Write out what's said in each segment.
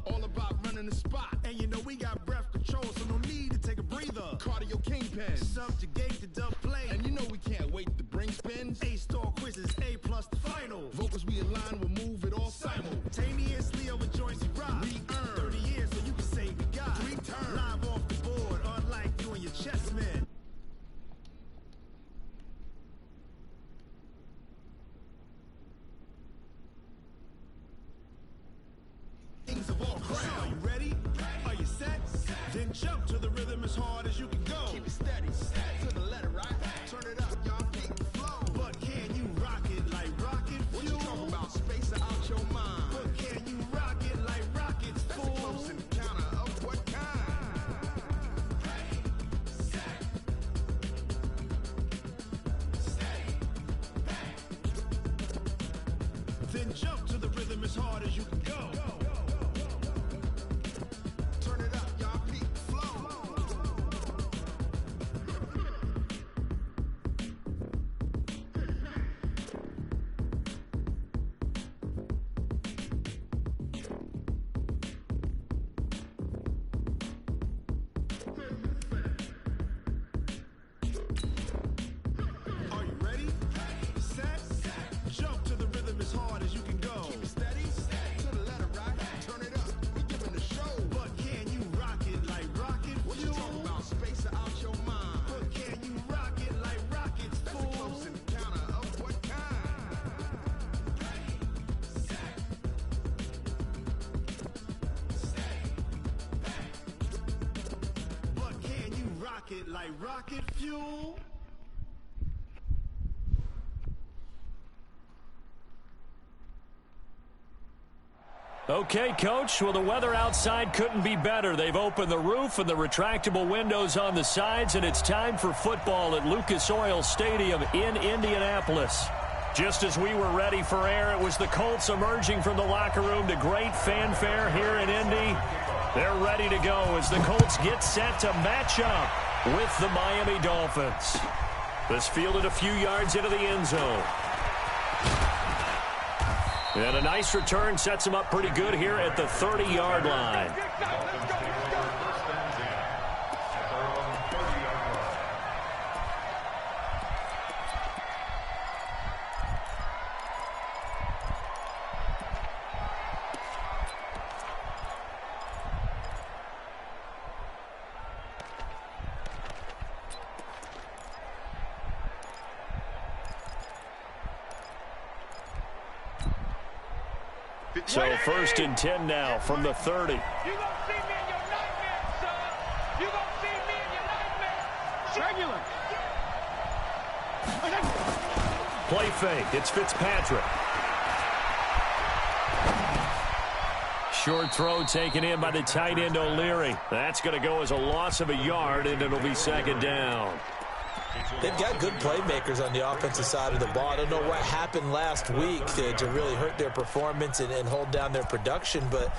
All about running the spot. And you know we got breath control, so no need to take a breather. Cardio kingpin. Subjugate the dub play. And you know we can't wait to bring spins. A-star quizzes, A+ the final. Vocals we align, we'll move it all simultaneously over joints we rock. We earn 30 years, so you can say we got 3 turns. Live off the board, unlike you and your chess man. Of all crowd. Are you ready? Are you set? Then jump to the rhythm as hard as you can go. Keep it steady, to the letter, right? Turn it up, y'all, keep the flow. But can you rock it like rocket fuel? What you talking about? Space out your mind. But can you rock it like rockets, That's fool? a close encounter of what kind? Then jump to the rhythm as hard as you can go. Turn it up, y'all, keep the flow. Are you ready? Set? Jump to the rhythm as hard as you can go. Keep it steady, to the letter, right? Turn it up, we giving the show. But can you rock it like rocket What you fuel? talking about? Space out your mind. But can you rock it like rockets, That's a fool? close encounter of what kind? But can you rock it like rocket fuel? Okay, Coach. Well, the weather outside couldn't be better. They've opened the roof and the retractable windows on the sides, and it's time for football at Lucas Oil Stadium in Indianapolis. Just as we were ready for air, it was the Colts emerging from the locker room to great fanfare here in Indy. They're ready to go as the Colts get set to match up with the Miami Dolphins. This fielded a few yards into the end zone. And a nice return sets him up pretty good here at the 30-yard line. So 1st and 10 now from the 30. You gonna see me in your nightmares, son. You gonna see me in your nightmares. Regular. Play fake. It's Fitzpatrick. Short throw taken in by the tight end O'Leary. That's going to go as a loss of a yard, and it'll be 2nd down. They've got good playmakers on the offensive side of the ball. I don't know what happened last week to really hurt their performance and hold down their production, but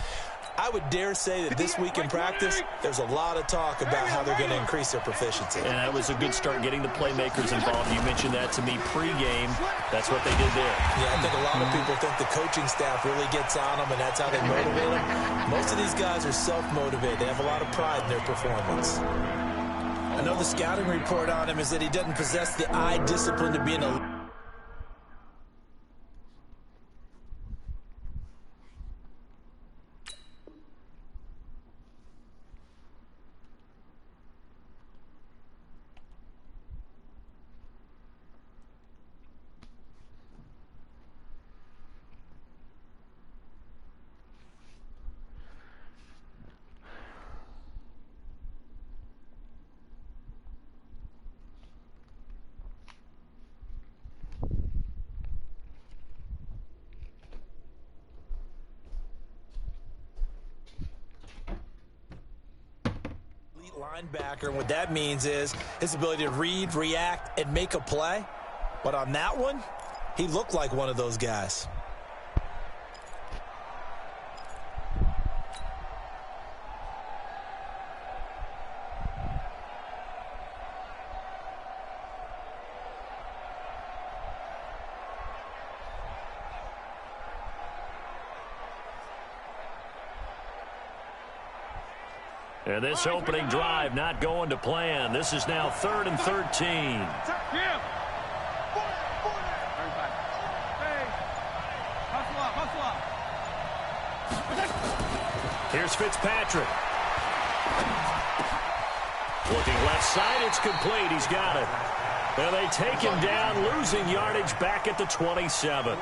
I would dare say that this week in practice, there's a lot of talk about how they're going to increase their proficiency. And that was a good start getting the playmakers involved. You mentioned that to me pregame. That's what they did there. Yeah, I think a lot of people think the coaching staff really gets on them, and that's how they motivate them. Most of these guys are self-motivated. They have a lot of pride in their performance. I know the scouting report on him is that he doesn't possess the eye discipline to be an elite. Linebacker, and what that means is his ability to read, react, and make a play. But on that one, he looked like one of those guys. And this opening drive not going to plan. This is now 3rd and 13. Here's Fitzpatrick. Looking left side, it's complete. He's got it. And they take him down, losing yardage back at the 27.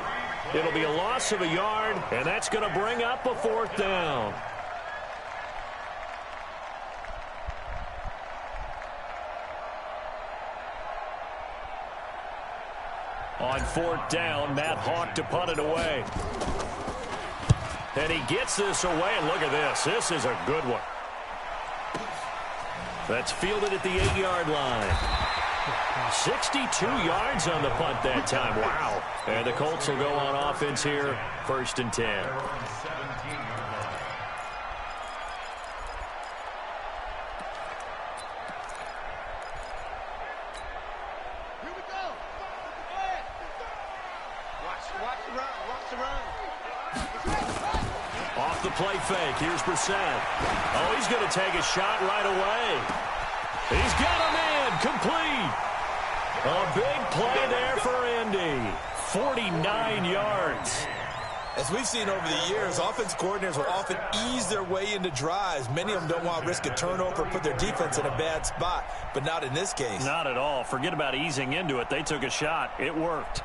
It'll be a loss of a yard, and that's going to bring up a 4th down. On 4th down, Matt Hawk to punt it away. And he gets this away, and look at this. This is a good one. That's fielded at the 8-yard line. 62 yards on the punt that time. Wow. And the Colts will go on offense here, 1st and 10. Off the play fake. Here's Brissett. Oh, he's going to take a shot right away. He's got a man. Complete. A big play there for Indy. 49 yards. As we've seen over the years, offense coordinators will often ease their way into drives. Many of them don't want to risk a turnover or put their defense in a bad spot, but not in this case. Not at all. Forget about easing into it. They took a shot. It worked.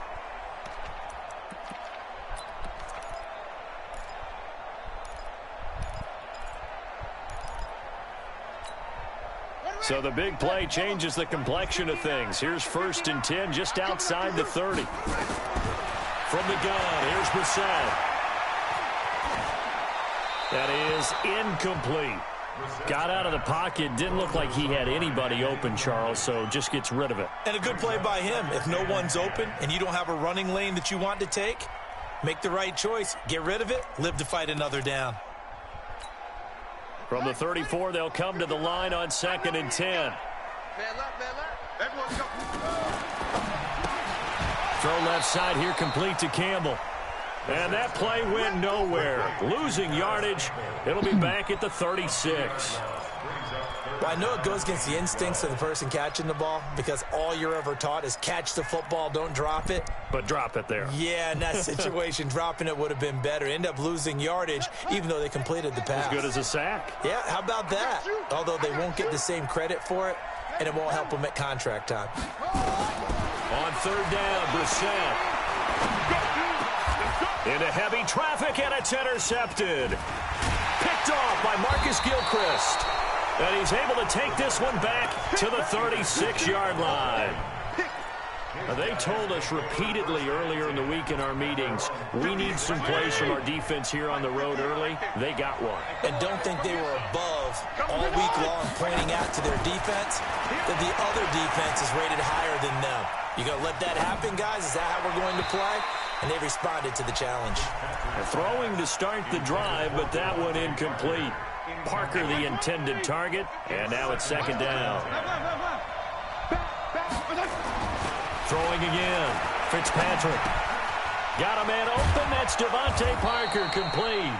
So the big play changes the complexion of things. Here's 1st and 10 just outside the 30. From the gun, here's Brissett. That is incomplete. Got out of the pocket. Didn't look like he had anybody open, Charles, so just gets rid of it. And a good play by him. If no one's open and you don't have a running lane that you want to take, make the right choice. Get rid of it. Live to fight another down. From the 34, they'll come to the line on 2nd and 10. Throw left side here, complete to Campbell. And that play went nowhere. Losing yardage. It'll be back at the 36. Well, I know it goes against the instincts of the person catching the ball because all you're ever taught is catch the football, don't drop it. But drop it there. Yeah, in that situation, dropping it would have been better. End up losing yardage, even though they completed the pass. As good as a sack. Yeah, how about that? Although they won't get the same credit for it, and it won't help them at contract time. On 3rd down, Brissett. Into heavy traffic, and it's intercepted. Picked off by Marcus Gilchrist. And he's able to take this one back to the 36-yard line. They told us repeatedly earlier in the week in our meetings, we need some plays from our defense here on the road early. They got one. And don't think they were above all week long pointing out to their defense that the other defense is rated higher than them. You going to let that happen, guys? Is that how we're going to play? And they responded to the challenge. Throwing to start the drive, but that one incomplete. Parker the intended target, and now it's 2nd down. Throwing again. Fitzpatrick. Got a man open. That's Devontae Parker, complete.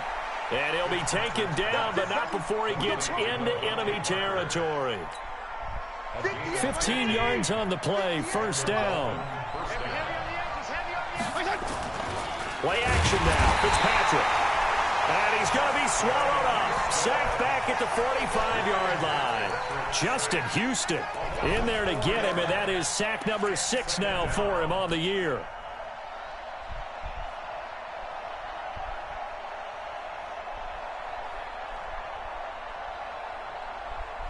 And he'll be taken down, but not before he gets into enemy territory. 15 yards on the play, 1st down. Play action now, Fitzpatrick. And he's going to be swallowed up. Sacked back at the 45-yard line. Justin Houston in there to get him, and that is sack number 6 now for him on the year.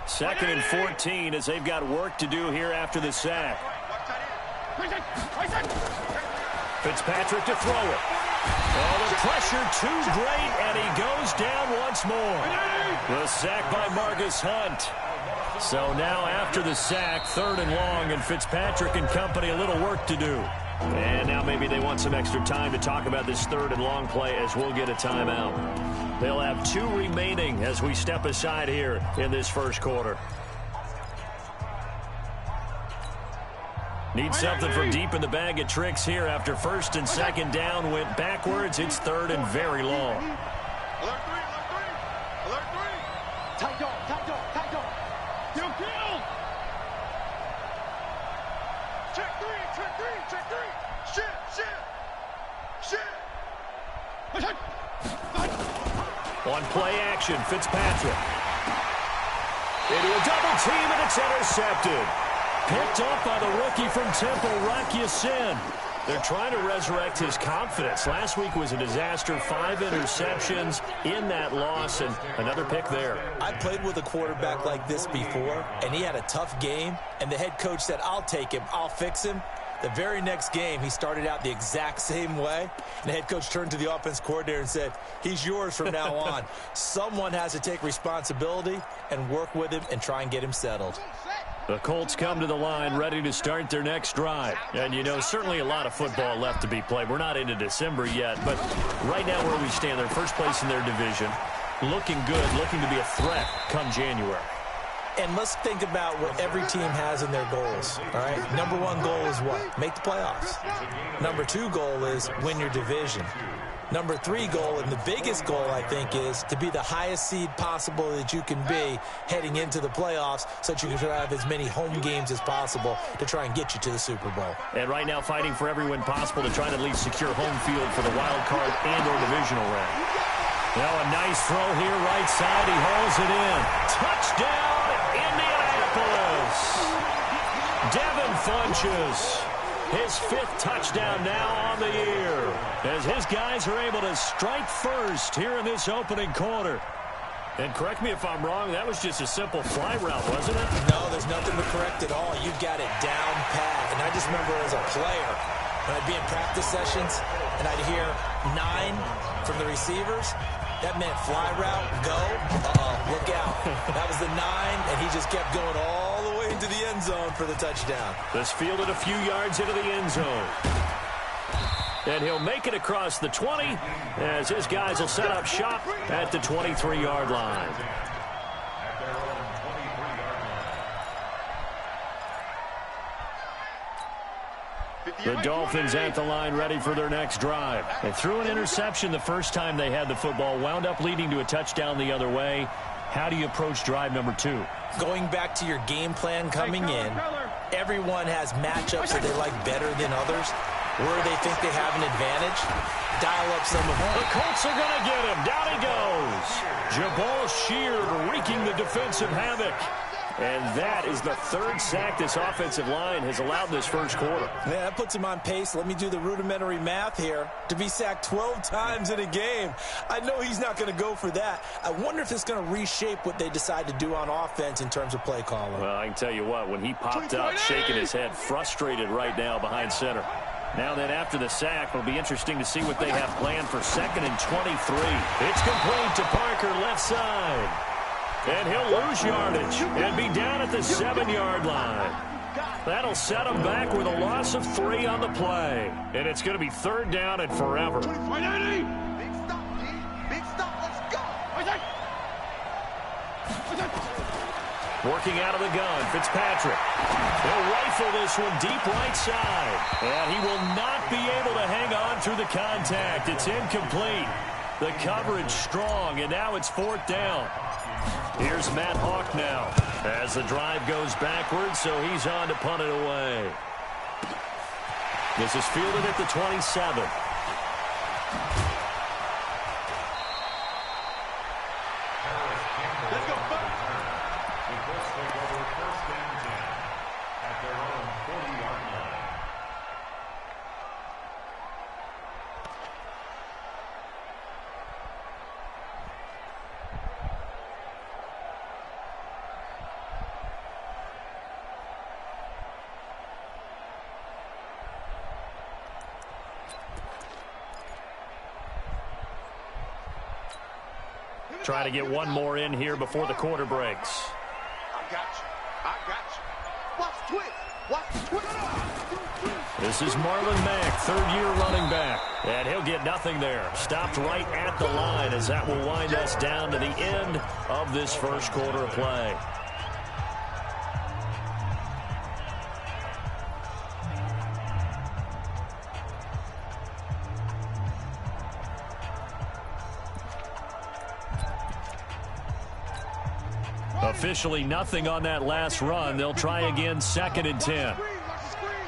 Second and 14 as they've got work to do here after the sack. Fitzpatrick to throw it. Oh, the pressure too great, and he goes down once more. The sack by Marcus Hunt. So now after the sack, 3rd and long, and Fitzpatrick and company a little work to do. And now maybe they want some extra time to talk about this 3rd and long play as we'll get a timeout. They'll have 2 remaining as we step aside here in this 1st quarter. Need something from deep in the bag of tricks here after 1st and 2nd down went backwards. It's 3rd and very long. Alert 3, alert 3. Alert 3. Tight dog, tight dog. Kill. Check three. Shit. On play action, Fitzpatrick. Into a double team, and it's intercepted. Picked up by the rookie from Temple, Rock Ya-Sin. They're trying to resurrect his confidence. Last week was a disaster. 5 interceptions in that loss, and another pick there. I played with a quarterback like this before, and he had a tough game, and the head coach said, I'll take him, I'll fix him. The very next game, he started out the exact same way, and the head coach turned to the offense coordinator and said, he's yours from now on. Someone has to take responsibility and work with him and try and get him settled. The Colts come to the line ready to start their next drive. And, you know, certainly a lot of football left to be played. We're not into December yet, but right now where we stand, they're first place in their division. Looking good, looking to be a threat come January. And let's think about what every team has in their goals, all right? Number 1 goal is what? Make the playoffs. Number 2 goal is win your division. Number 3 goal, and the biggest goal, I think, is to be the highest seed possible that you can be heading into the playoffs so that you can have as many home games as possible to try and get you to the Super Bowl. And right now fighting for every win possible to try and at least secure home field for the wild card and or divisional round. Now a nice throw here, right side. He hauls it in. Touchdown, Indianapolis. Devin Funches. His 5th touchdown now on the year as his guys are able to strike first here in this opening quarter. And correct me if I'm wrong, that was just a simple fly route, wasn't it? No, there's nothing to correct at all. You got it down pat. And I just remember as a player, when I'd be in practice sessions and I'd hear 9 from the receivers, that meant fly route, go, look out. That was the 9, and he just kept going all the way into the end zone for the touchdown. This fielded a few yards into the end zone. And he'll make it across the 20 as his guys will set up shop at the 23-yard line. The Dolphins at the line ready for their next drive. They threw an interception the first time they had the football, wound up leading to a touchdown the other way. How do you approach drive number 2? Going back to your game plan coming in, everyone has matchups that they like better than others. Where they think they have an advantage, dial up some of them. The Colts are going to get him. Down he goes. Jabal Sheard wreaking the defensive havoc. And that is the 3rd sack this offensive line has allowed this first quarter. Yeah, that puts him on pace. Let me do the rudimentary math here. To be sacked 12 times in a game, I know he's not going to go for that. I wonder if it's going to reshape what they decide to do on offense in terms of play calling. Well, I can tell you what, when he popped up, shaking his head, frustrated right now behind center. Now then, after the sack, it'll be interesting to see what they have planned for 2nd and 23. It's complete to Parker, left side. And he'll lose yardage and be down at the 7-yard line. That'll set him back with a loss of 3 on the play. And it's going to be 3rd down and forever. Big stop, D. Big stop. Let's go. Working out of the gun, Fitzpatrick. He'll rifle this one deep right side. And he will not be able to hang on through the contact. It's incomplete. The coverage strong, and now it's 4th down. Here's Matt Hawk now as the drive goes backwards, so he's on to punt it away. This is fielded at the 27. Let's go, Buck. The Colts take over 1st and 10 at their own 40-yard line. Try to get one more in here before the quarter breaks. I got you. Watch the twist. This is Marlon Mack, 3rd-year running back. And he'll get nothing there. Stopped right at the line as that will wind us down to the end of this first quarter of play. A Officially nothing on that last run. They'll try again, 2nd and 10. Watch the screen.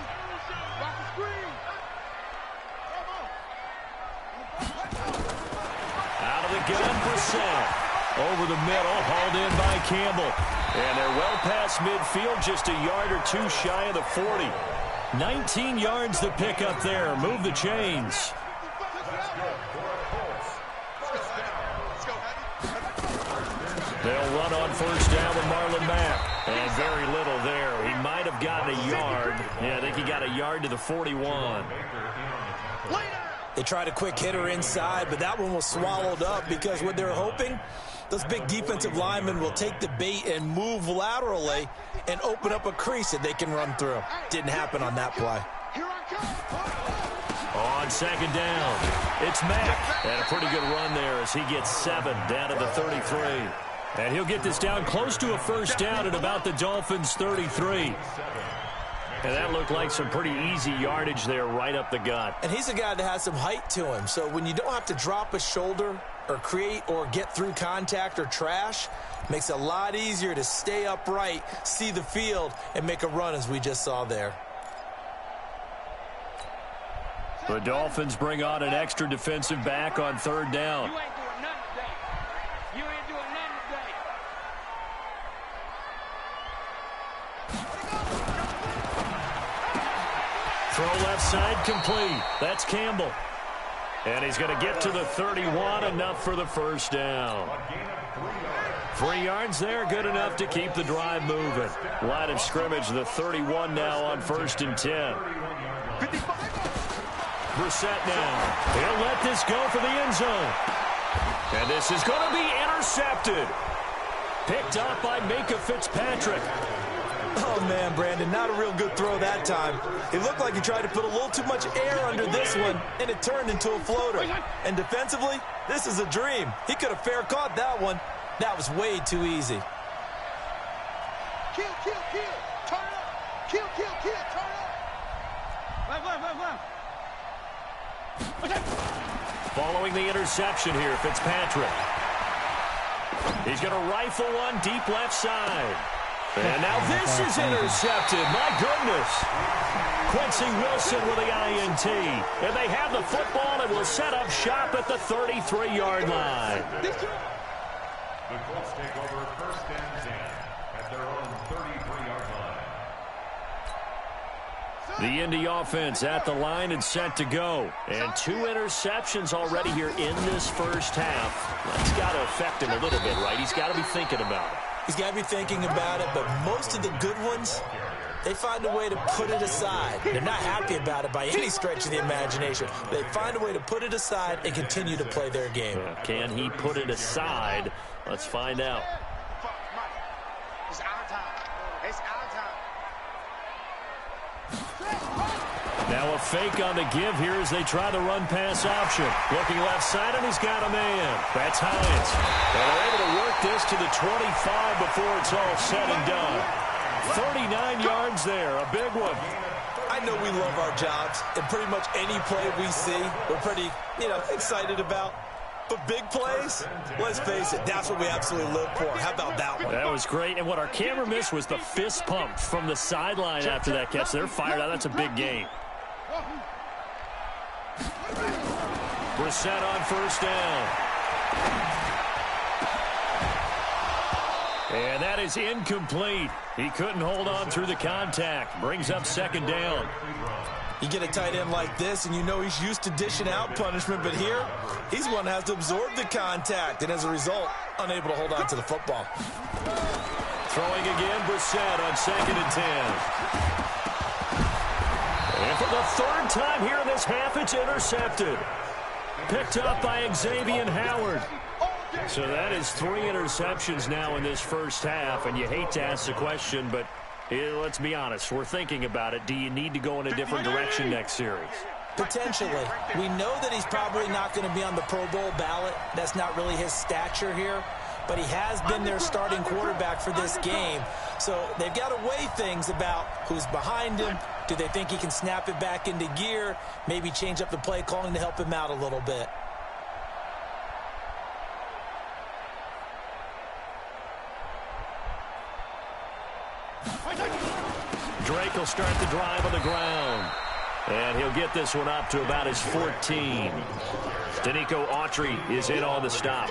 Watch the screen. Out of the gun, Brissett. Over the middle, hauled in by Campbell. And they're well past midfield, just a yard or two shy of the 40. 19 yards to pick up there. Move the chains. They'll run on first down with Marlon Mack. And very little there. He might have gotten a yard. Yeah, I think he got a yard to the 41. They tried a quick hitter inside, but that one was swallowed up because what they're hoping, those big defensive linemen will take the bait and move laterally and open up a crease that they can run through. Didn't happen on that play. On 2nd down, it's Mack. And a pretty good run there as he gets 7 down to the 33. And he'll get this down close to a first down at about the Dolphins' 33. And that looked like some pretty easy yardage there right up the gut. And he's a guy that has some height to him. So when you don't have to drop a shoulder or create or get through contact or trash, makes it a lot easier to stay upright, see the field, and make a run as we just saw there. The Dolphins bring on an extra defensive back on 3rd down. You ain't doing nothing today. You ain't doing nothing today. Throw left side complete. That's Campbell. And he's going to get to the 31, enough for the first down. 3 yards there, good enough to keep the drive moving. Line of scrimmage, the 31 now on 1st and 10. Brissett now. He'll let this go for the end zone. And this is going to be intercepted. Picked up by Minkah Fitzpatrick. Oh, man, Brandon, not a real good throw that time. It looked like he tried to put a little too much air under this one, and it turned into a floater. And defensively, this is a dream. He could have fair caught that one. That was way too easy. Kill, kill, kill. Turn up. Kill, kill, kill. Turn up. Following the interception here, Fitzpatrick. He's going to rifle one deep left side. And now this is intercepted. My goodness. Quincy Wilson with the INT. And they have the football and will set up shop at the 33-yard line. The Colts take over 1st and 10 at their own 33-yard line. The Indy offense at the line and set to go. And 2 interceptions already here in this first half. That's got to affect him a little bit, right? He's got to be thinking about it. He's got to be thinking about it, but most of the good ones, they find a way to put it aside. They're not happy about it by any stretch of the imagination. They find a way to put it aside and continue to play their game. Can he put it aside? Let's find out. It's our time. It's our time. Now a fake on the give here as they try the run-pass option. Looking left side, and he's got a man. That's Hines. And they're able to work this to the 25 before it's all said and done. 39 yards there, a big one. I know we love our jobs, and pretty much any play we see, we're pretty, excited about. But big plays, let's face it, that's what we absolutely live for. How about that one? That was great. And what our camera missed was the fist pump from the sideline after that catch. They're fired out. That's a big game. Brissett on first down. And that is incomplete. He couldn't hold on through the contact. Brings up 2nd down. You get a tight end like this, and you know he's used to dishing out punishment, but here, he's one that has to absorb the contact, and as a result, unable to hold on to the football. Throwing again, Brissett on 2nd and 10. And for the 3rd time here in this half, it's intercepted. Picked up by Xavier Howard. So that is 3 interceptions now in this first half, and you hate to ask the question, but let's be honest, we're thinking about it. Do you need to go in a different direction next series? Potentially. We know that he's probably not going to be on the Pro Bowl ballot. That's not really his stature here. But he has been their starting quarterback for this game. So they've got to weigh things about who's behind him. Do they think he can snap it back into gear? Maybe change up the play calling to help him out a little bit. Drake will start the drive on the ground. And he'll get this one up to about his 14. Danico Autry is in on the stop.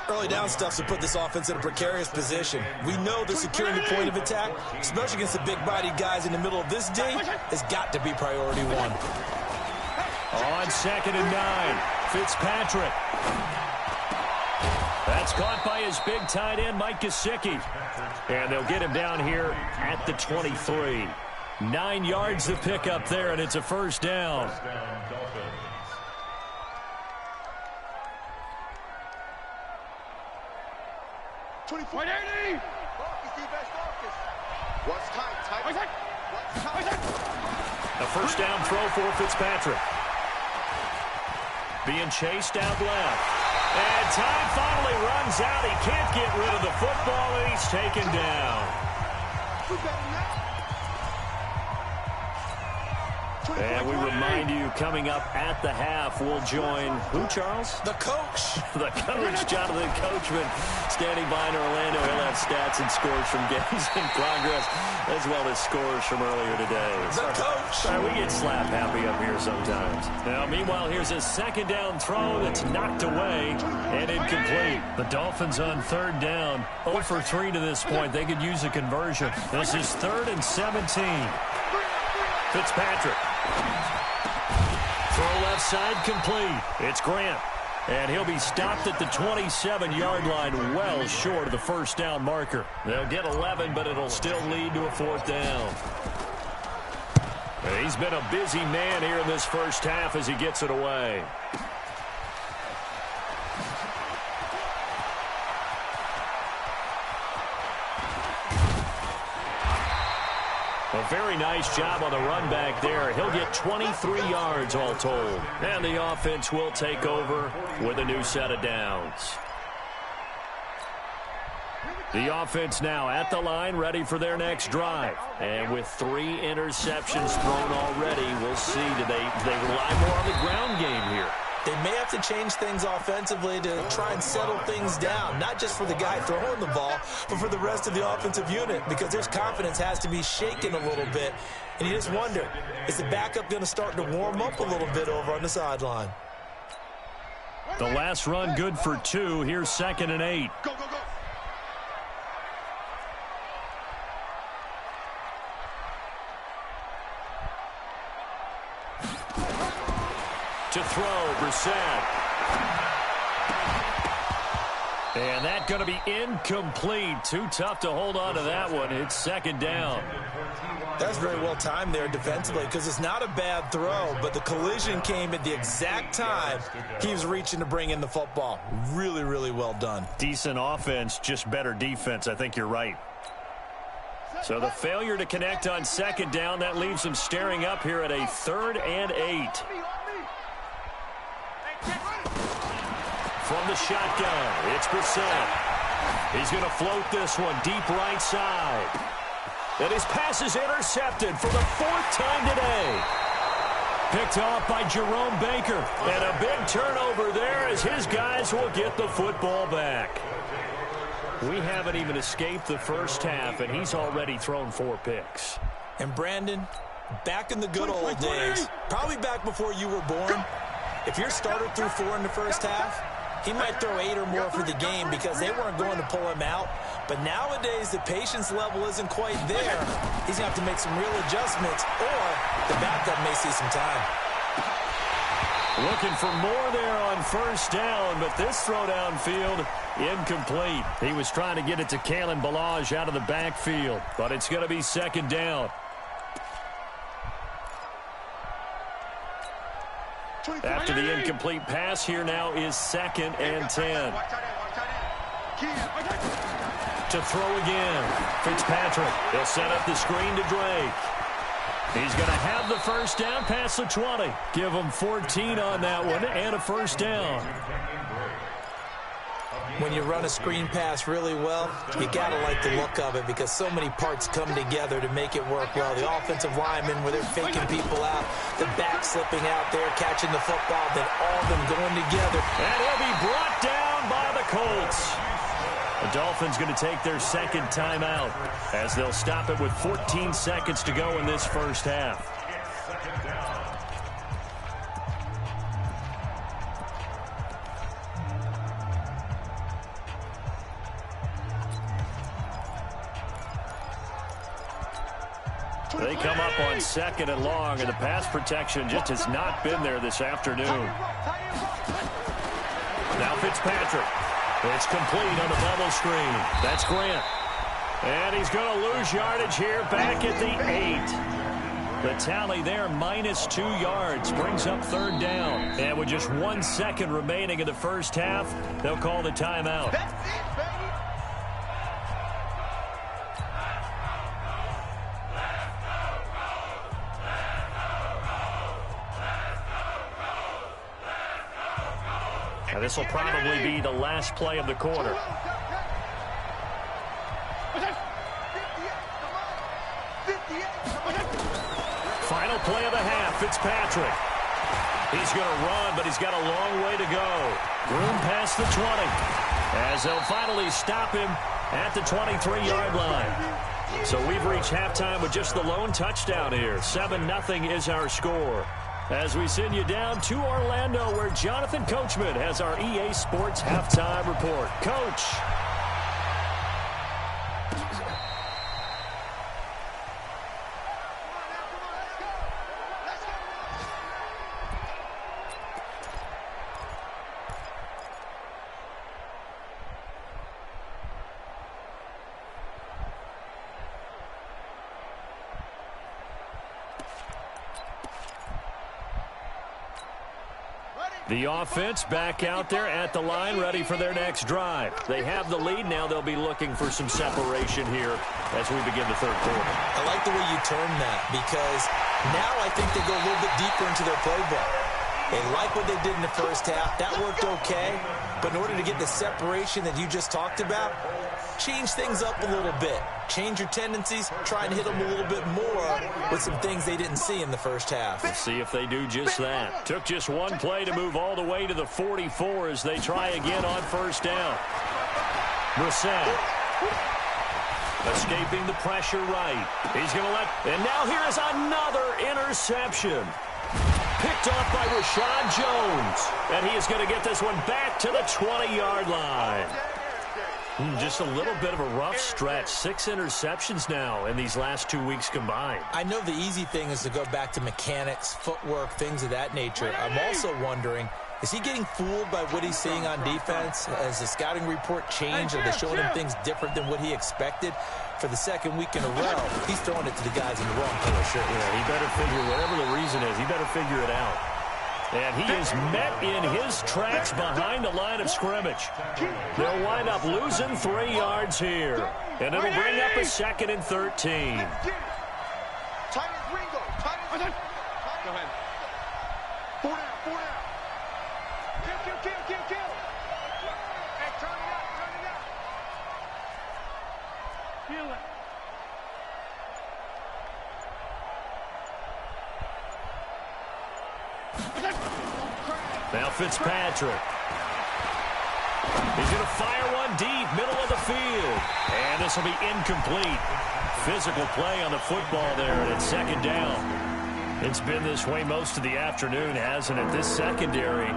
Early down stuff to put this offense in a precarious position. We know the securing the point of attack, especially against the big-bodied guys in the middle of this day, has got to be priority one. On 2nd and 9, Fitzpatrick. That's caught by his big tight end, Mike Gesicki. And they'll get him down here at the 23. 9 yards to pick up there, and it's a first down. A first down throw for Fitzpatrick. Being chased out left. And time finally runs out. He can't get rid of the football, and he's taken down. And we remind you, coming up at the half, we'll join who, Charles? The coach. The coach, Jonathan Coachman, standing by in Orlando. He'll have stats and scores from games in progress, as well as scores from earlier today. The coach. We get slap happy up here sometimes. Now, meanwhile, here's a second down throw that's knocked away and incomplete. The Dolphins on 3rd down, 0 for 3 to this point. They could use a conversion. This is 3rd and 17. Fitzpatrick. Throw left side complete. It's Grant. And he'll be stopped at the 27-yard line, well short of the first down marker. They'll get 11, but it'll still lead to a 4th down. He's been a busy man here in this first half as he gets it away. A very nice job on the run back there. He'll get 23 yards all told. And the offense will take over with a new set of downs. The offense now at the line, ready for their next drive. And with 3 interceptions thrown already, we'll see, do they rely more on the ground game here? They may have to change things offensively to try and settle things down, not just for the guy throwing the ball, but for the rest of the offensive unit, because their confidence has to be shaken a little bit. And you just wonder, is the backup going to start to warm up a little bit over on the sideline? The last run good for 2. Here's 2nd and 8. Go, go, go. To throw, Brissett. And that's going to be incomplete. Too tough to hold on to that one. It's 2nd down. That's very well timed there defensively, because it's not a bad throw, but the collision came at the exact time he was reaching to bring in the football. Really, really well done. Decent offense, just better defense. I think you're right. So the failure to connect on 2nd down, that leaves him staring up here at a 3rd and 8. From the shotgun, it's Brissett. He's going to float this one deep right side. And his pass is intercepted for the 4th time today. Picked off by Jerome Baker. And a big turnover there as his guys will get the football back. We haven't even escaped the first half, and he's already thrown 4 picks. And Brandon, back in the good old days, probably back before you were born, if your starter threw 4 in the first half, he might throw 8 or more for the game because they weren't going to pull him out. But nowadays, the patience level isn't quite there. He's going to have to make some real adjustments, or the backup may see some time. Looking for more there on first down, but this throw downfield, incomplete. He was trying to get it to Kalen Ballage out of the backfield, but it's going to be 2nd down. After the incomplete pass, here now is 2nd and 10. To throw again, Fitzpatrick. He'll set up the screen to Drake. He's going to have the first down past the 20. Give him 14 on that one and a first down. When you run a screen pass really well, you got to like the look of it because so many parts come together to make it work well. The offensive linemen, where they're faking people out, the back slipping out there, catching the football, then all of them going together. And he'll be brought down by the Colts. The Dolphins going to take their second timeout as they'll stop it with 14 seconds to go in this first half. Second down. They come up on second and long, and the pass protection just has not been there this afternoon. Now Fitzpatrick. It's complete on the bubble screen. That's Grant. And he's going to lose yardage here back at the 8. The tally there, -2 yards, brings up third down. And with just 1 second remaining in the first half, they'll call the timeout. That's it, baby. Now, this will probably be the last play of the quarter. Final play of the half, Fitzpatrick. He's going to run, but he's got a long way to go. Room past the 20, as they'll finally stop him at the 23-yard line. So we've reached halftime with just the lone touchdown here. 7-0 is our score. As we send you down to Orlando, where Jonathan Coachman has our EA Sports halftime report. Coach. The offense back out there at the line, ready for their next drive. They have the lead. Now they'll be looking for some separation here as we begin the third quarter. I like the way you term that, because now I think they go a little bit deeper into their playbook. They like what they did in the first half. That worked okay. But in order to get the separation that you just talked about, change things up a little bit. Change your tendencies. Try and hit them a little bit more with some things they didn't see in the first half. Let's see if they do just that. Took just one play to move all the way to the 44 as they try again on first down. Brissett. Escaping the pressure right. He's going to let... And now here is another interception. Picked off by Rashad Jones. And he is going to get this one back to the 20-yard line. Just a little bit of a rough stretch. 6 interceptions now in these last 2 weeks combined. I know the easy thing is to go back to mechanics, footwork, things of that nature. I'm also wondering, is he getting fooled by what he's seeing on defense? Has the scouting report changed? Are they showing him things different than what he expected? For the second week in a row, he's throwing it to the guys in the wrong color shirt. Yeah, he better figure, whatever the reason is, he better figure it out. And he is met in his tracks behind the line of scrimmage. They'll wind up losing 3 yards here. And it'll bring up a 2nd and 13. Go ahead. 4 down, 4 down. Kill. Hey, turn it up. Kill it. Now Fitzpatrick. He's going to fire one deep, middle of the field. And this will be incomplete. Physical play on the football there, and it's 2nd down. It's been this way most of the afternoon, hasn't it? This secondary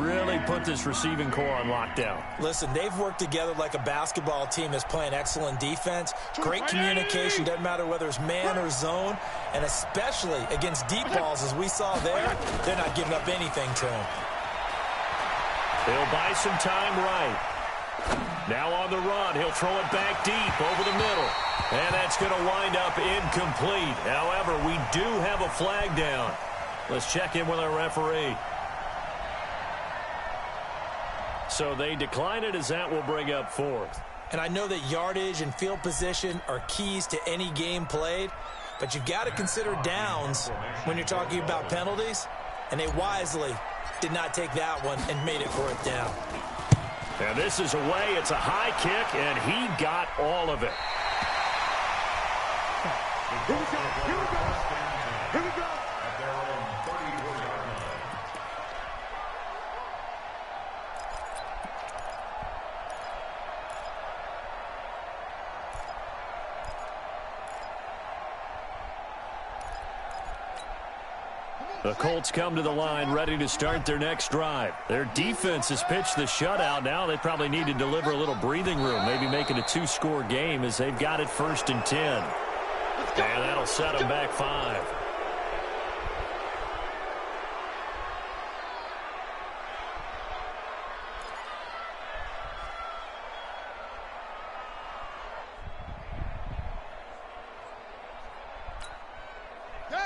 really put this receiving core on lockdown. Listen, they've worked together like a basketball team that's playing excellent defense. Great communication, doesn't matter whether it's man or zone. And especially against deep balls, as we saw there, they're not giving up anything to him. He'll buy some time right. Now on the run, he'll throw it back deep over the middle. And that's going to wind up incomplete. However, we do have a flag down. Let's check in with our referee. So they decline it, as that will bring up 4th. And I know that yardage and field position are keys to any game played, but you've got to consider downs when you're talking about penalties. And they wisely did not take that one and made it 4th down. And this is away. It's a high kick, and he got all of it. Here we go. At their own 34-yard line. The Colts come to the line ready to start their next drive. Their defense has pitched the shutout. Now they probably need to deliver a little breathing room, maybe make it a 2-score game as they've got it 1st and 10. And that'll set them back 5.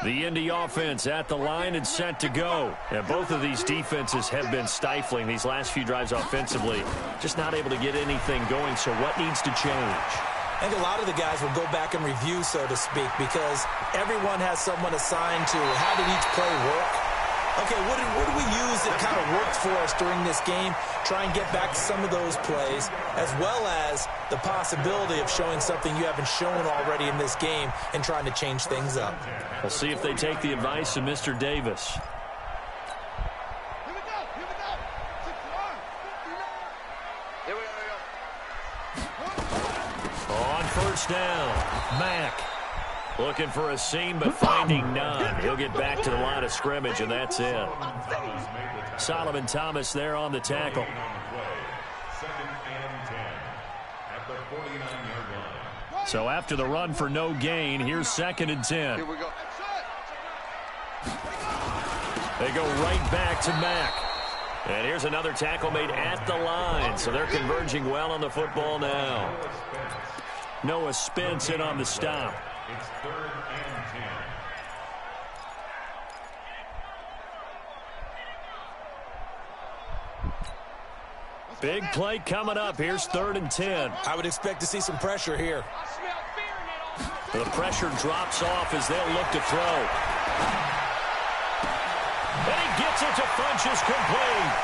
The Indy offense at the line and set to go. And both of these defenses have been stifling these last few drives offensively. Just not able to get anything going, so what needs to change? I think a lot of the guys will go back and review, so to speak, because everyone has someone assigned to how did each play work. Okay, what did we use that kind of worked for us during this game? Try and get back to some of those plays, as well as the possibility of showing something you haven't shown already in this game and trying to change things up. We'll see if they take the advice of Mr. Davis. Here we go. Here we go. 6-1. Here we go. On 1st down, Mack. Looking for a seam, but finding none. He'll get back to the line of scrimmage, and that's it. Solomon Thomas there on the tackle. 2nd and 10 at the 49-yard line. So after the run for no gain, here's 2nd and 10. Here we go. They go right back to Mack. And here's another tackle made at the line. So they're converging well on the football now. Noah Spence in on the stop. It's 3rd and 10. Big play coming up. Here's 3rd and 10. I would expect to see some pressure here. I smell fear in that offense. The pressure drops off as they'll look to throw. And he gets it to Funches complete.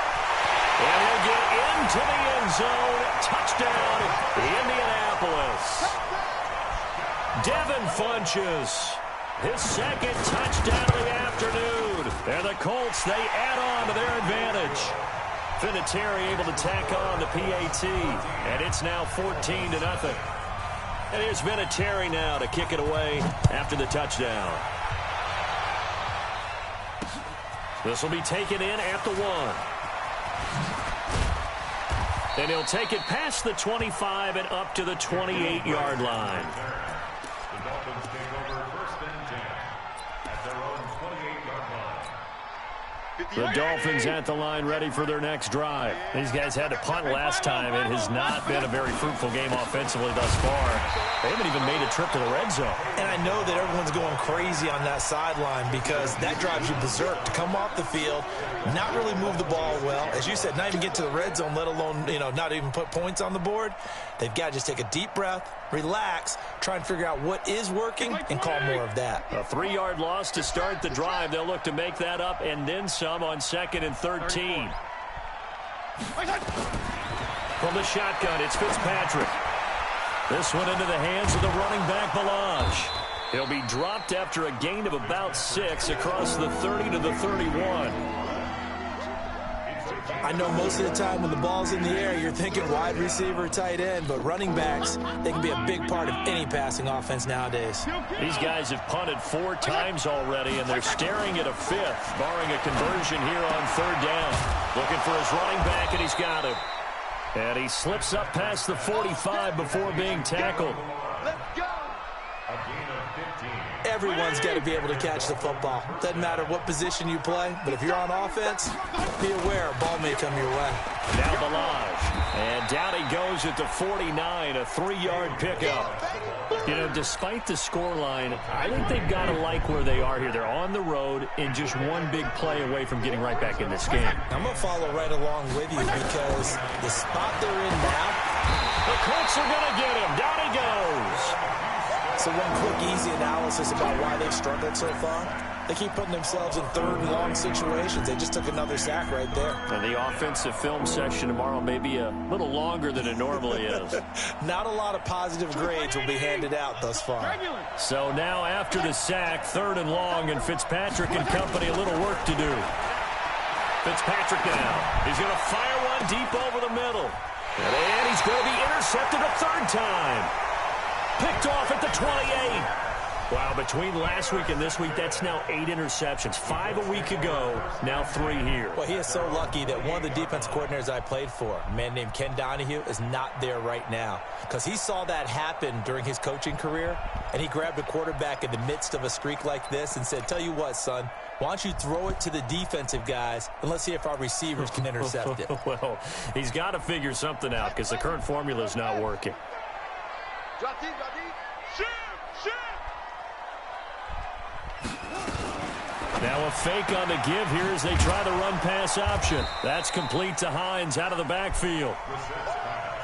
And he'll get into the end zone. Touchdown, Indianapolis. Devin Funches, his 2nd touchdown of the afternoon. And the Colts, they add on to their advantage. Vinatieri able to tack on the PAT. And it's now 14-0. And here's Vinatieri now to kick it away after the touchdown. This will be taken in at the 1. And he'll take it past the 25 and up to the 28-yard line. The Dolphins take over 1st and 10 at their own 28-yard line. The Dolphins at the line ready for their next drive. These guys had to punt last time. It has not been a very fruitful game offensively thus far. They haven't even made a trip to the red zone. And I know that everyone's going crazy on that sideline because that drives you berserk to come off the field, not really move the ball well. As you said, not even get to the red zone, let alone, not even put points on the board. They've got to just take a deep breath, relax, try and figure out what is working, and call more of that. A 3-yard loss to start the drive. They'll look to make that up and then some on 2nd and 13. From the shotgun, it's Fitzpatrick. This one into the hands of the running back, Balaj. He'll be dropped after a gain of about 6 across the 30 to the 31. I know most of the time when the ball's in the air, you're thinking wide receiver, tight end, but running backs, they can be a big part of any passing offense nowadays. These guys have punted 4 times already, and they're staring at a 5th, barring a conversion here on 3rd down. Looking for his running back, and he's got him. And he slips up past the 45 before being tackled. Let's go. A gain of 15. Everyone's got to be able to catch the football. Doesn't matter what position you play, but if you're on offense, be aware a ball may come your way. Now Balaj. And down he goes at the 49, a 3-yard pickup. Despite the scoreline, I think they've got to like where they are here. They're on the road and just one big play away from getting right back in this game. I'm going to follow right along with you because the spot they're in now, the Colts are going to get him. Down he goes. So one quick, easy analysis about why they've struggled so far. They keep putting themselves in 3rd and long situations. They just took another sack right there. And the offensive film session tomorrow may be a little longer than it normally is. Not a lot of positive grades will be handed out thus far. So now after the sack, 3rd and long, and Fitzpatrick and company a little work to do. Fitzpatrick now. He's going to fire one deep over the middle. And he's going to be intercepted a 3rd time. Picked off at the 28. Wow, between last week and this week, that's now 8 interceptions. 5 a week ago, now 3 here. Well, he is so lucky that one of the defense coordinators I played for, a man named Ken Donahue, is not there right now. Because he saw that happen during his coaching career, and he grabbed a quarterback in the midst of a streak like this and said, tell you what, son, why don't you throw it to the defensive guys, and let's see if our receivers can intercept it. Well, he's got to figure something out because the current formula is not working. Now a fake on the give here as they try the run-pass option. That's complete to Hines out of the backfield.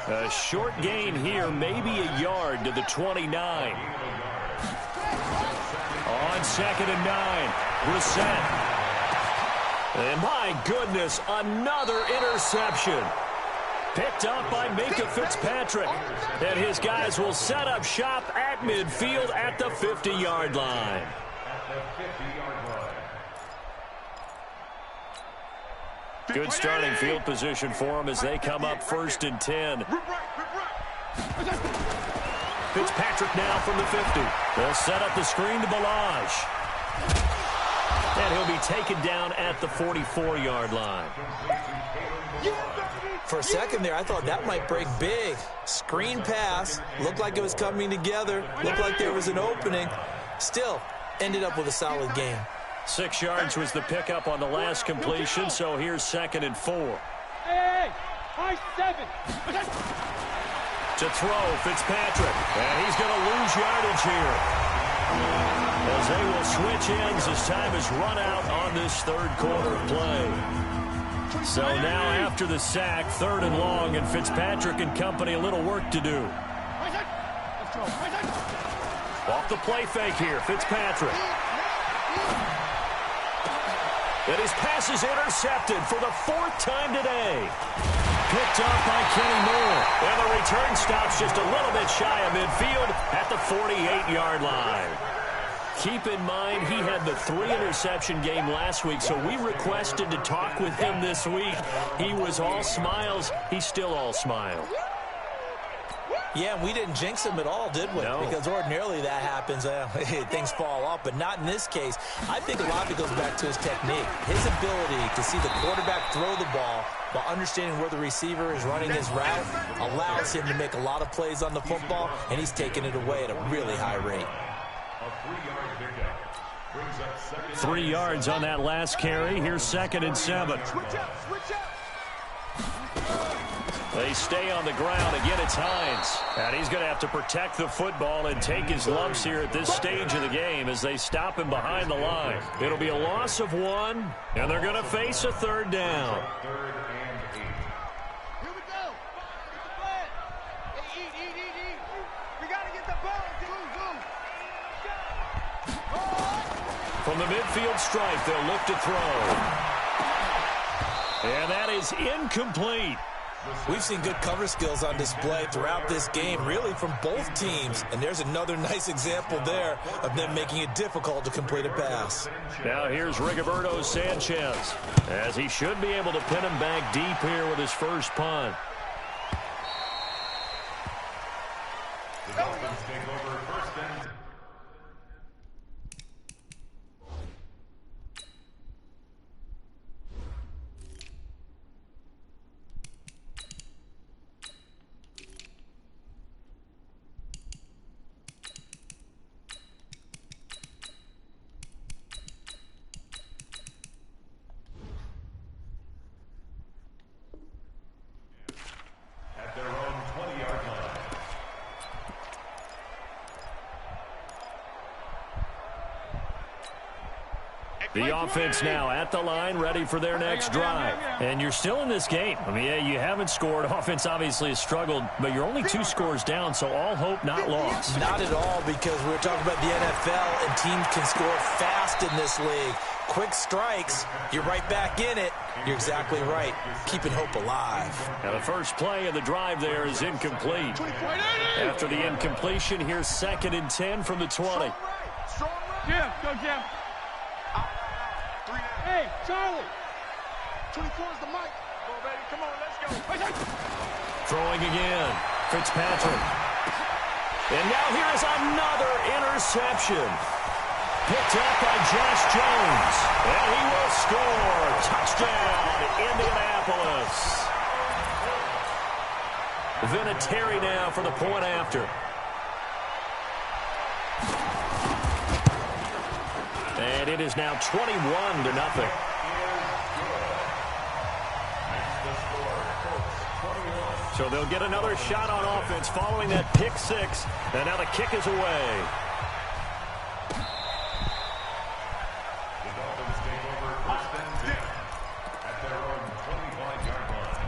A short gain here, maybe a yard to the 29. On 2nd and 9, Brissett. And my goodness, another interception. Picked up by Minka Fitzpatrick. And his guys will set up shop at midfield at the 50-yard line. Good starting field position for them as they come up 1st and 10. Fitzpatrick now from the 50. They'll set up the screen to Balaj. And he'll be taken down at the 44-yard line. For a second there, I thought that might break big. Screen pass. Looked like it was coming together. Looked like there was an opening. Still, ended up with a solid game. 6 yards was the pickup on the last completion, so here's 2nd and 4. Hey, high 7. To throw, Fitzpatrick. And he's going to lose yardage here. As they will switch ends as time has run out on this 3rd quarter of play. So now after the sack, 3rd and long, and Fitzpatrick and company a little work to do. Off the play fake here, Fitzpatrick. And his pass is intercepted for the 4th time today. Picked up by Kenny Moore. And the return stops just a little bit shy of midfield at the 48-yard line. Keep in mind, he had the 3-interception game last week, so we requested to talk with him this week. He was all smiles. He's still all smile. Yeah, we didn't jinx him at all, did we? No. Because ordinarily that happens, things fall off, but not in this case. I think a lot of it goes back to his technique. His ability to see the quarterback throw the ball while understanding where the receiver is running his route allows him to make a lot of plays on the football, and he's taking it away at a really high rate. 3 yards on that last carry. Here's 2nd and 7. They stay on the ground. Again, it's Hines. And he's going to have to protect the football and take his lumps here at this stage of the game as they stop him behind the line. It'll be a loss of 1, and they're going to face a 3rd down. Here we go. Hey, eat. We got to get the ball. From the midfield stripe, they'll look to throw. And that is incomplete. We've seen good cover skills on display throughout this game, really from both teams. And there's another nice example there of them making it difficult to complete a pass. Now here's Rigoberto Sanchez, as he should be able to pin him back deep here with his first punt. The Dolphins take over 1st and at their own 20-yard line. The offense now at the line, ready for their next drive. And you're still in this game. I mean, yeah, you haven't scored. Offense obviously has struggled, but you're only 2 scores down, so all hope not lost. Not at all, because we're talking about the NFL, and teams can score fast in this league. Quick strikes, you're right back in it. You're exactly right. Keeping hope alive. Now the first play of the drive there is incomplete. After the incompletion, here's 2nd and 10 from the 20. Jim, go Jim. Hey, Charlie. 24 is the mic. Come on, baby. Come on, let's go. Throwing again. Fitzpatrick. And now here is another interception. Picked up by Josh Jones. And he will score. Touchdown, Indianapolis. Vinatieri now for the point after. And it is now 21-0. So they'll get another shot on offense following that pick six. And now the kick is away. The Dolphins take over first and 10 at their own 25-yard line.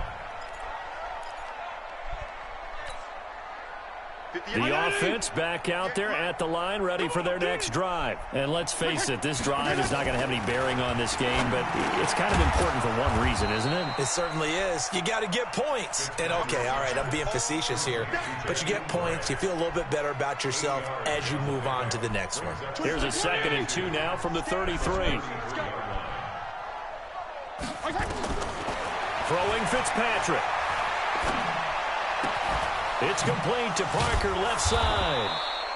The offense back out there at the line, ready for their next drive. And let's face it, this drive is not going to have any bearing on this game, but it's kind of important for one reason, isn't it? It certainly is. You got to get points. And okay, all right, I'm being facetious here, but you get points, you feel a little bit better about yourself as you move on to the next one. Here's a 2nd and 2 now from the 33. Throwing Fitzpatrick. It's complete to Parker, left side.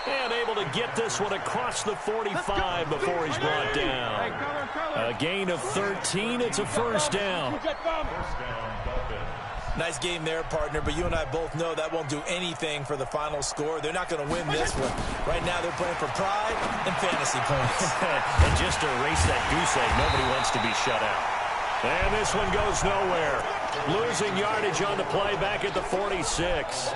And able to get this one across the 45 before he's brought down. A gain of 13. It's a first down. Nice game there, partner, but you and I both know that won't do anything for the final score. They're not going to win this one. Right now they're playing for pride and fantasy points. And just to erase that goose egg, nobody wants to be shut out. And this one goes nowhere. Losing yardage on the play back at the 46.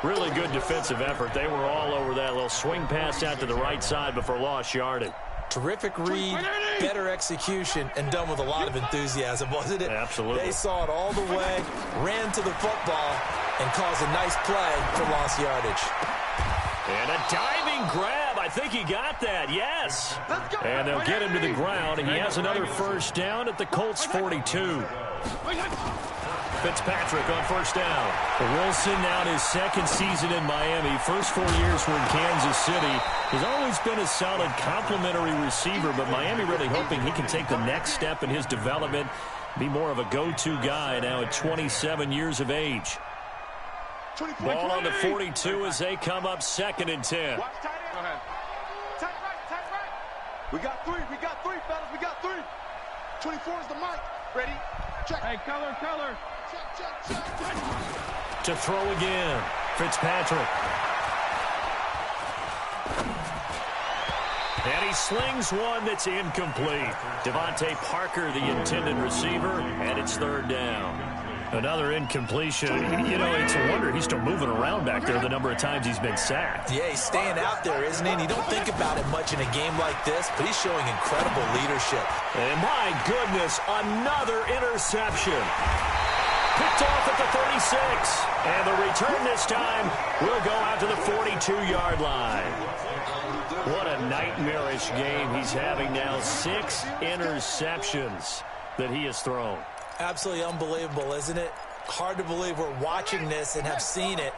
Really good defensive effort. They were all over that little swing pass out to the right side before lost yardage. Terrific read, better execution, and done with a lot of enthusiasm, wasn't it? Absolutely. They saw it all the way, ran to the football, and caused a nice play for lost yardage. And a diving grab. I think he got that, yes. And they'll get him to the ground. He has another first down at the Colts 42. Fitzpatrick on first down. Wilson now in his second season in Miami. First 4 years were in Kansas City. He's always been a solid complementary receiver, but Miami really hoping he can take the next step in his development, be more of a go-to guy now at 27 years of age. Ball on the 42 as they come up 2nd and 10. Watch tight end. Go ahead. Tight right. We got three, fellas, we got three. 24 is the mic. Ready? Check. Hey, color. Check. To throw again, Fitzpatrick. And he slings one that's incomplete. Devontae Parker, the intended receiver, and it's 3rd down. Another incompletion. You know, it's a wonder he's still moving around back there the number of times he's been sacked. Yeah, he's staying out there, isn't he? And you don't think about it much in a game like this, but he's showing incredible leadership. And my goodness, another interception. Picked off at the 36. And the return this time will go out to the 42-yard line. What a nightmarish game he's having now. 6 interceptions that he has thrown. Absolutely unbelievable, isn't it? Hard to believe we're watching this and have seen it,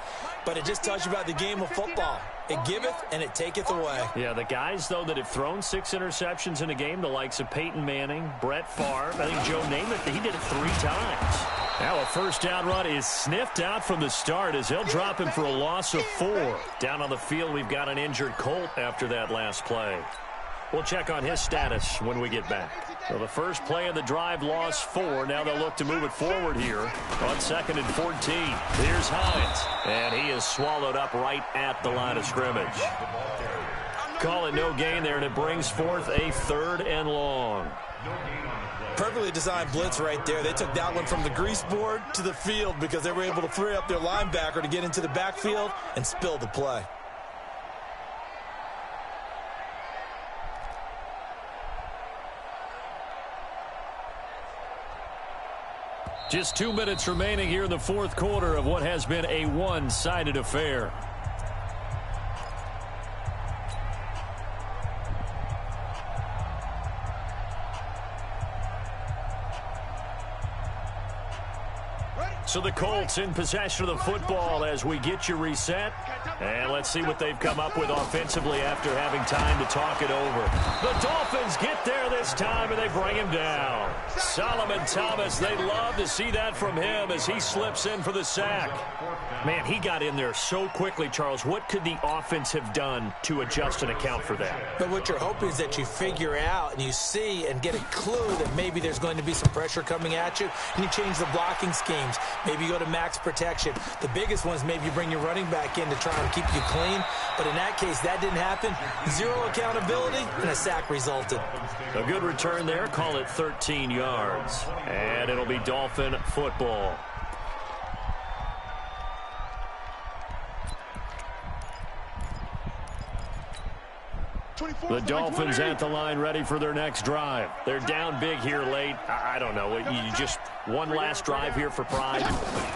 but it just tells you about the game of football. It giveth and it taketh away. Yeah, the guys, though, that have thrown 6 interceptions in a game, the likes of Peyton Manning, Brett Favre, I think Joe Namath, he did it 3 times. Now a first down run is sniffed out from the start as they'll drop him for a loss of 4. Down on the field, we've got an injured Colt after that last play. We'll check on his status when we get back. So the first play of the drive lost 4. Now they'll look to move it forward here on 2nd and 14. Here's Hines. And he is swallowed up right at the line of scrimmage. Call it no gain there, and it brings forth a 3rd and long. Perfectly designed blitz right there. They took that one from the grease board to the field because they were able to free up their linebacker to get into the backfield and spill the play. Just 2 minutes remaining here in the 4th quarter of what has been a one-sided affair. So the Colts in possession of the football as we get you reset. And let's see what they've come up with offensively after having time to talk it over. The Dolphins get there this time, and they bring him down. Solomon Thomas, they love to see that from him as he slips in for the sack. Man, he got in there so quickly, Charles. What could the offense have done to adjust and account for that? But what you're hoping is that you figure out and you see and get a clue that maybe there's going to be some pressure coming at you, and you change the blocking schemes. Maybe you go to max protection. The biggest one is maybe you bring your running back in to try and keep you clean. But in that case, that didn't happen. Zero accountability, and a sack resulted. A good return there. Call it 13 yards. And it'll be Dolphin football. The Dolphins at the line ready for their next drive. They're down big here late. I don't know. You just one last drive here for pride.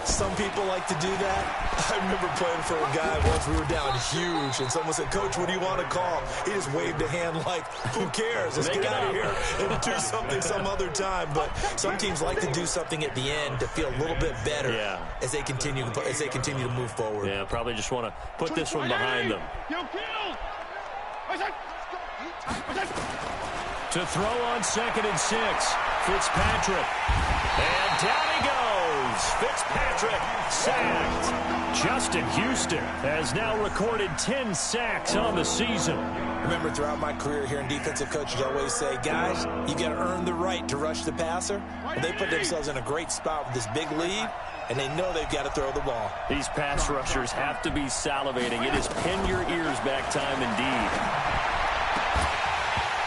Some people like to do that. I remember playing for a guy once. We were down huge, and someone said, "Coach, what do you want to call?" He just waved a hand like, who cares? Let's get out of here and do something some other time. But some teams like to do something at the end to feel a little bit better as they continue to move forward. Yeah, probably just want to put this one behind them. To throw on 2nd and 6, Fitzpatrick. And down he goes. Fitzpatrick sacked. Justin Houston has now recorded 10 sacks on the season. Remember, throughout my career here in defensive coaches always say, guys, you got to earn the right to rush the passer. And they put themselves in a great spot with this big lead, and they know they've got to throw the ball. These pass rushers have to be salivating. It is pin your ears back time indeed.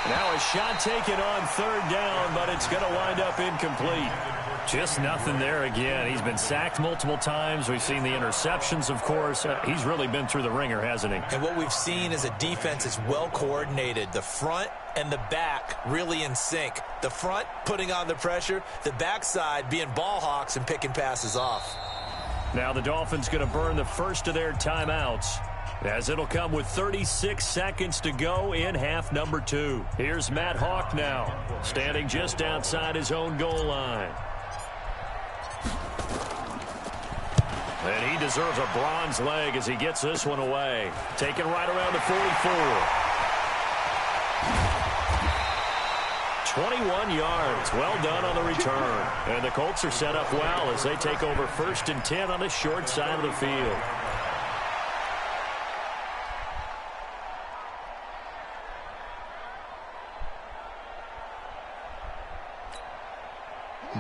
Now a shot taken on 3rd down, but it's going to wind up incomplete. Just nothing there again. He's been sacked multiple times. We've seen the interceptions, of course. He's really been through the ringer, hasn't he? And what we've seen is a defense that's well coordinated. The front and the back really in sync. The front putting on the pressure, the backside being ball hawks and picking passes off. Now the Dolphins going to burn the first of their timeouts, as it'll come with 36 seconds to go in half number 2. Here's Matt Hawk now, standing just outside his own goal line. And he deserves a bronze leg as he gets this one away. Taken right around the 44. 21 yards. Well done on the return. And the Colts are set up well as they take over 1st and 10 on the short side of the field.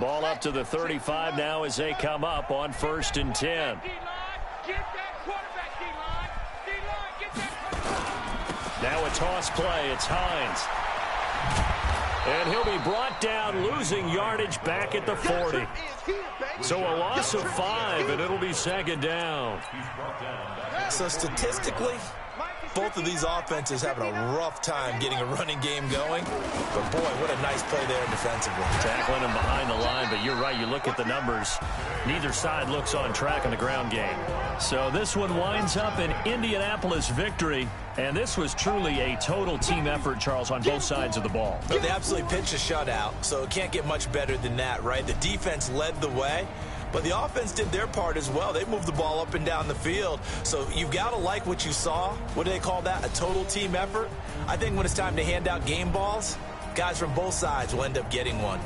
Ball up to the 35 now as they come up on 1st and 10. Now a toss play. It's Hines. And he'll be brought down, losing yardage back at the 40. So a loss of 5, and it'll be 2nd down. So statistically, both of these offenses having a rough time getting a running game going. But, boy, what a nice play there defensively. Tackling him behind the line, but you're right. You look at the numbers. Neither side looks on track in the ground game. So this one winds up an Indianapolis victory. And this was truly a total team effort, Charles, on both sides of the ball. They absolutely pitched a shutout, so it can't get much better than that, right? The defense led the way. But the offense did their part as well. They moved the ball up and down the field. So you've got to like what you saw. What do they call that? A total team effort? I think when it's time to hand out game balls, guys from both sides will end up getting one.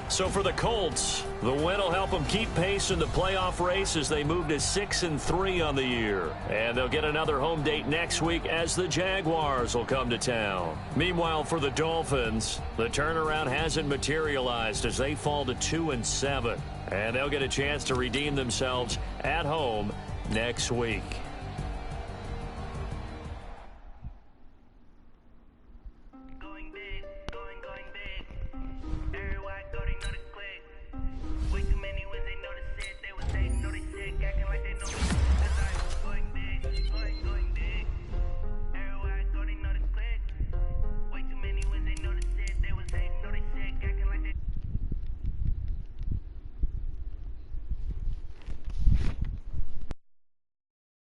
So for the Colts, the win will help them keep pace in the playoff race as they move to 6-3 on the year. And they'll get another home date next week as the Jaguars will come to town. Meanwhile, for the Dolphins, the turnaround hasn't materialized as they fall to 2-7. And they'll get a chance to redeem themselves at home next week.